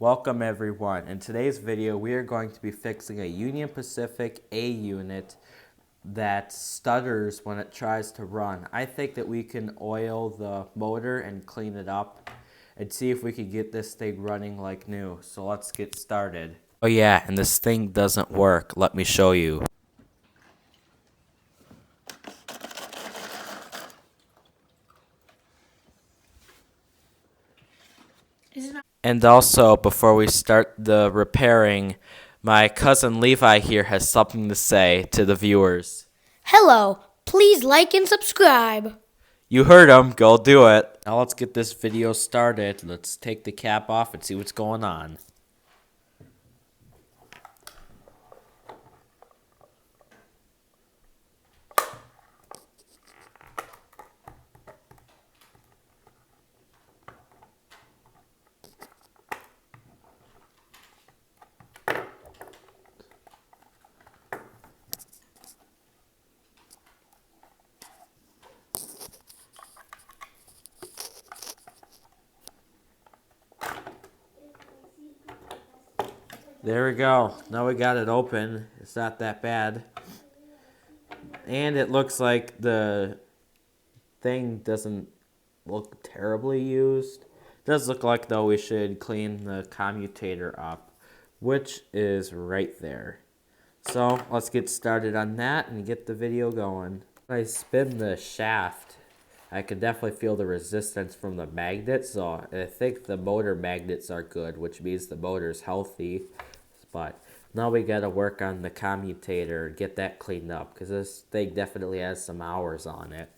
Welcome everyone. In today's video we are going to be fixing a Union Pacific A unit that stutters when it tries to run. I think that we can oil the motor and clean it up and see if we can get this thing running like new. So let's get started. Oh yeah, and this thing doesn't work. Let me show you. And also, before we start the repairing, my cousin Levi here has something to say to the viewers. Hello, please like and subscribe. You heard him, go do it. Now let's get this video started. Let's take the cap off and see what's going on. There we go. Now we got it open. It's not that bad. And it looks like the thing doesn't look terribly used. It does look like, though, we should clean the commutator up, which is right there. So let's get started on that and get the video going. When I spin the shaft, I can definitely feel the resistance from the magnets, so I think the motor magnets are good, which means the motor's healthy. But now we gotta work on the commutator, get that cleaned up, because this thing definitely has some hours on it.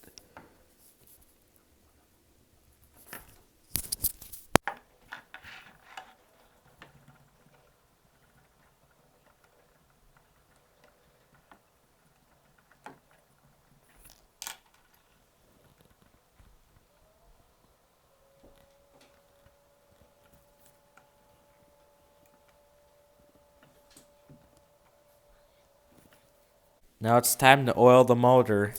Now it's time to oil the motor.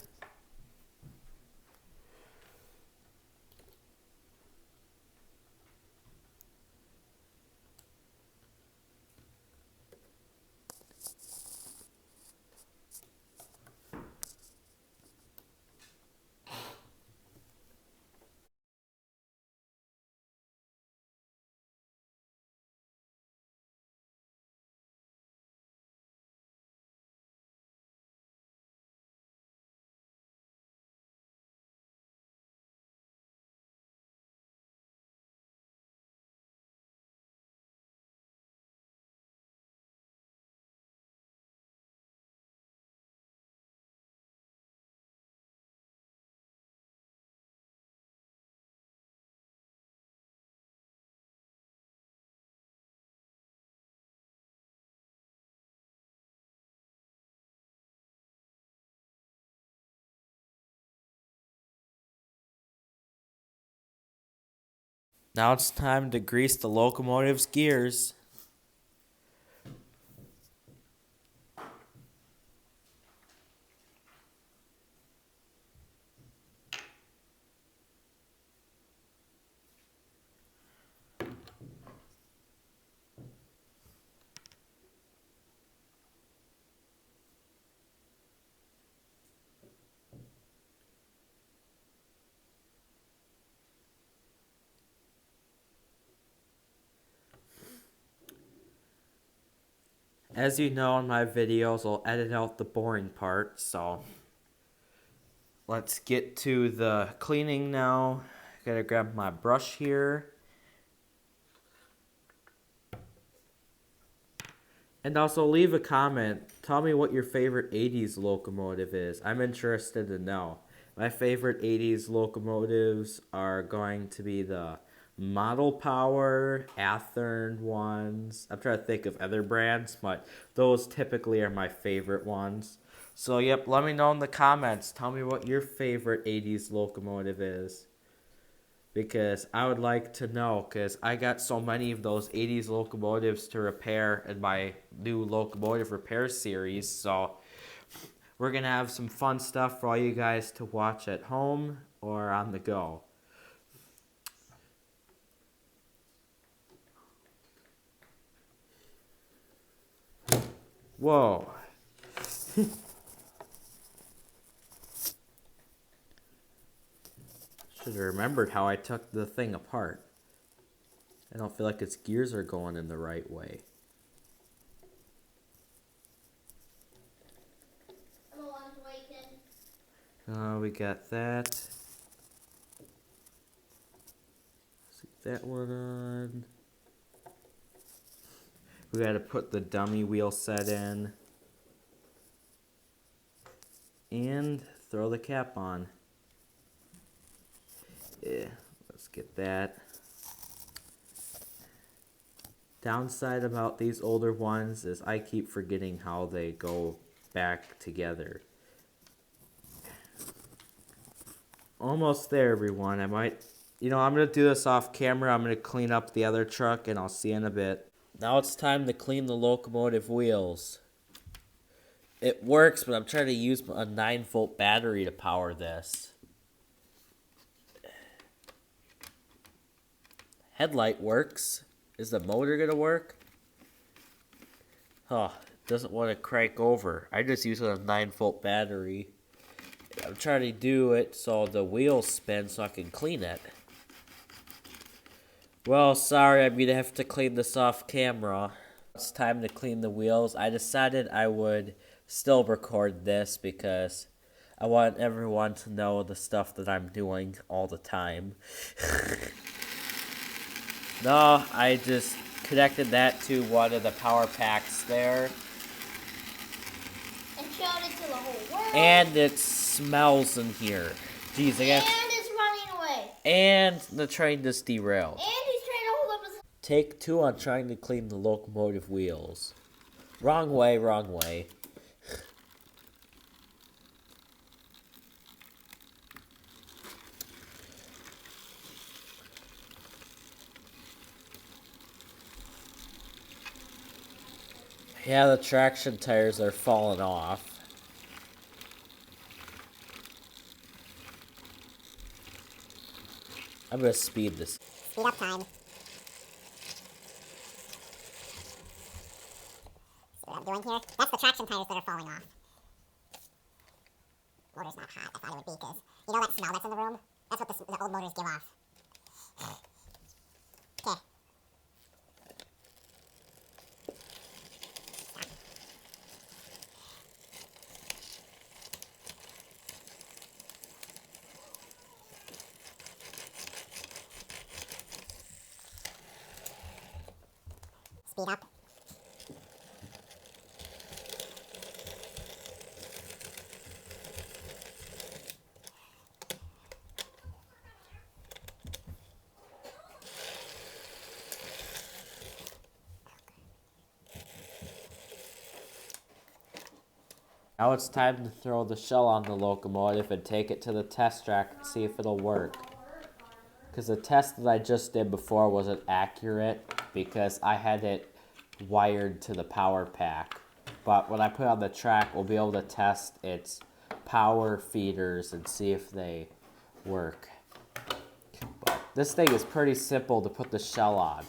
Now it's time to grease the locomotive's gears. As you know in my videos, I'll edit out the boring part, so let's get to the cleaning now. Gotta grab my brush here. And also leave a comment. Tell me what your favorite 80s locomotive is. I'm interested to know. My favorite 80s locomotives are going to be the Model Power, Athearn ones. I'm trying to think of other brands, but those typically are my favorite ones. So, yep, let me know in the comments. Tell me what your favorite 80s locomotive is. Because I would like to know, because I got so many of those 80s locomotives to repair in my new locomotive repair series. So we're going to have some fun stuff for all you guys to watch at home or on the go. Whoa. Should have remembered how I took the thing apart. I don't feel like its gears are going in the right way. We got that. Stick that one on. We got to put the dummy wheel set in. And throw the cap on. Yeah, let's get that. Downside about these older ones is I keep forgetting how they go back together. Almost there, everyone. I'm going to do this off camera. I'm going to clean up the other truck, and I'll see you in a bit. Now it's time to clean the locomotive wheels. It works, but I'm trying to use a 9-volt battery to power this. Headlight works. Is the motor going to work? Huh, it doesn't want to crank over. I just use a 9-volt battery. I'm trying to do it so the wheels spin so I can clean it. Well, sorry, I'm going to have to clean this off camera. It's time to clean the wheels. I decided I would still record this because I want everyone to know the stuff that I'm doing all the time. No, I just connected that to one of the power packs there. And showed it to the whole world. And it smells in here. Jeez, I got. And it's running away. And the train just derailed. And he's trying to hold up his... Take 2 on trying to clean the locomotive wheels. Wrong way, wrong way. Yeah, the traction tires are falling off. I'm gonna speed this. Speed up time. See what I'm doing here? That's the traction tires that are falling off. Motor's not hot. I thought it would be because you know that smell that's in the room? That's what the old motors give off. Okay. Speed up. Now it's time to throw the shell on the locomotive and take it to the test track and see if it'll work. Because the test that I just did before wasn't accurate because I had it wired to the power pack. But when I put it on the track, we'll be able to test its power feeders and see if they work. But this thing is pretty simple to put the shell on.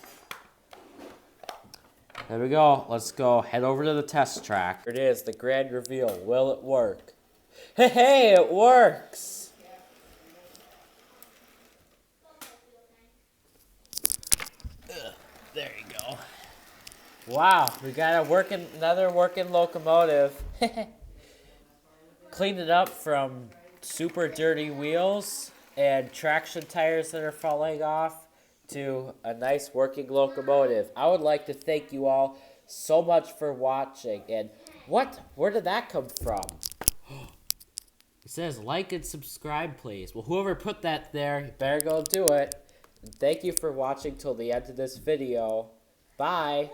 There we go. Let's go head over to the test track. Here it is, the grand reveal. Will it work? Hey, it works! There you go. Wow, we got another working locomotive. Cleaned it up from super dirty wheels and traction tires that are falling off to a nice working locomotive. I would like to thank you all so much for watching. And what? Where did that come from? It says like and subscribe, please. Well, whoever put that there, you better go do it. And thank you for watching till the end of this video. Bye.